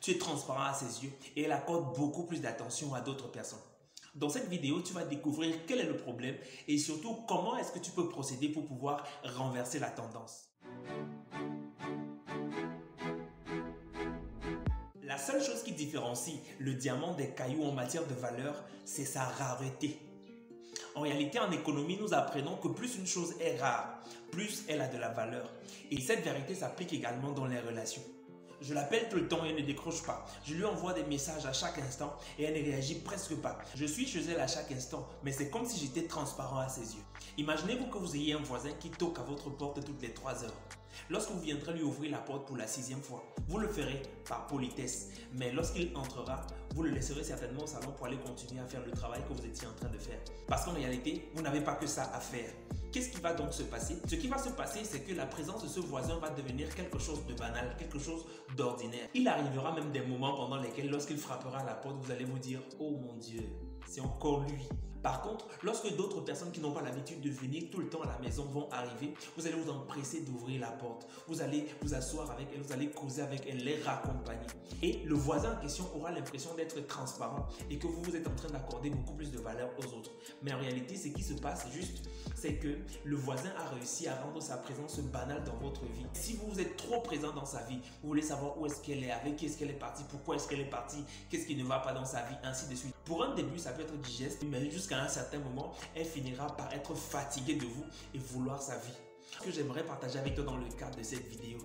tu es transparent à ses yeux et elle accorde beaucoup plus d'attention à d'autres personnes. Dans cette vidéo, tu vas découvrir quel est le problème et surtout comment est-ce que tu peux procéder pour pouvoir renverser la tendance. La seule chose qui différencie le diamant des cailloux en matière de valeur, c'est sa rareté. En réalité, en économie, nous apprenons que plus une chose est rare, plus elle a de la valeur. Et cette vérité s'applique également dans les relations. Je l'appelle tout le temps et elle ne décroche pas. Je lui envoie des messages à chaque instant et elle ne réagit presque pas. Je suis chez elle à chaque instant, mais c'est comme si j'étais transparent à ses yeux. Imaginez-vous que vous ayez un voisin qui toque à votre porte toutes les 3 heures. Lorsque vous viendrez lui ouvrir la porte pour la 6e fois, vous le ferez par politesse. Mais lorsqu'il entrera, vous le laisserez certainement au salon pour aller continuer à faire le travail que vous étiez en train de faire. Parce qu'en réalité, vous n'avez pas que ça à faire. Qu'est-ce qui va donc se passer? Ce qui va se passer, c'est que la présence de ce voisin va devenir quelque chose de banal, quelque chose d'ordinaire. Il arrivera même des moments pendant lesquels, lorsqu'il frappera à la porte, vous allez vous dire « Oh mon Dieu, c'est encore lui ». Par contre, lorsque d'autres personnes qui n'ont pas l'habitude de venir tout le temps à la maison vont arriver, vous allez vous empresser d'ouvrir la porte. Vous allez vous asseoir avec elle, vous allez causer avec elle, les raccompagner. Et le voisin en question aura l'impression d'être transparent et que vous êtes en train d'accorder beaucoup plus de valeur aux autres. Mais en réalité, ce qui se passe juste, c'est que le voisin a réussi à rendre sa présence banale dans votre vie. Si vous êtes trop présent dans sa vie, vous voulez savoir où est-ce qu'elle est, avec qui est-ce qu'elle est partie, pourquoi est-ce qu'elle est partie, qu'est-ce qui ne va pas dans sa vie, ainsi de suite. Pour un début, ça peut être digeste, mais jusqu'à un certain moment, elle finira par être fatiguée de vous et vouloir sa vie. Ce que j'aimerais partager avec toi dans le cadre de cette vidéo,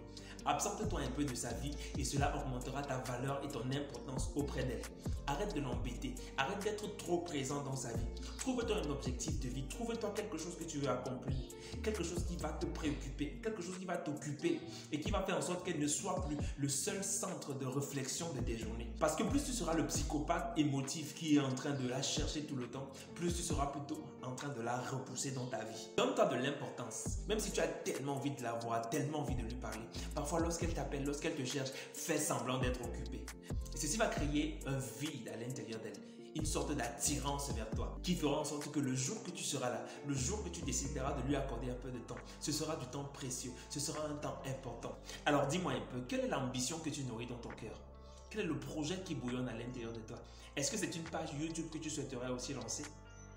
absorbe-toi un peu de sa vie et cela augmentera ta valeur et ton importance auprès d'elle. Arrête de l'embêter, arrête d'être trop présent dans sa vie. Trouve-toi un objectif de vie, trouve-toi quelque chose que tu veux accomplir, quelque chose qui va te préoccuper, quelque chose qui va t'occuper et qui va faire en sorte qu'elle ne soit plus le seul centre de réflexion de tes journées. Parce que plus tu seras le psychopathe émotif qui est en train de la chercher tout le temps, plus tu seras plutôt en train de la repousser dans ta vie. Donne-toi de l'importance, même si tu as tellement envie de la voir, tellement envie de lui parler. Parfois, lorsqu'elle t'appelle, lorsqu'elle te cherche, fais semblant d'être occupé. Et ceci va créer un vide à l'intérieur d'elle, une sorte d'attirance vers toi, qui fera en sorte que le jour que tu seras là, le jour que tu décideras de lui accorder un peu de temps, ce sera du temps précieux, ce sera un temps important. Alors dis-moi un peu, quelle est l'ambition que tu nourris dans ton cœur? Quel est le projet qui bouillonne à l'intérieur de toi? Est-ce que c'est une page YouTube que tu souhaiterais aussi lancer?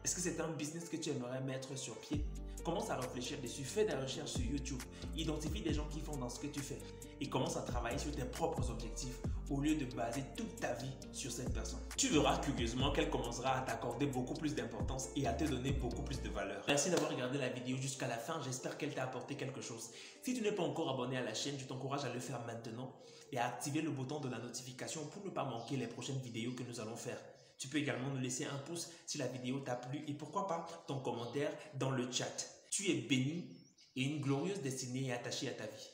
Est-ce que c'est un business que tu aimerais mettre sur pied? Commence à réfléchir dessus, fais des recherches sur YouTube, identifie des gens qui font dans ce que tu fais et commence à travailler sur tes propres objectifs au lieu de baser toute ta vie sur cette personne. Tu verras curieusement qu'elle commencera à t'accorder beaucoup plus d'importance et à te donner beaucoup plus de valeur. Merci d'avoir regardé la vidéo jusqu'à la fin, j'espère qu'elle t'a apporté quelque chose. Si tu n'es pas encore abonné à la chaîne, je t'encourage à le faire maintenant et à activer le bouton de la notification pour ne pas manquer les prochaines vidéos que nous allons faire. Tu peux également nous laisser un pouce si la vidéo t'a plu et pourquoi pas ton commentaire dans le chat. Tu es béni et une glorieuse destinée est attachée à ta vie.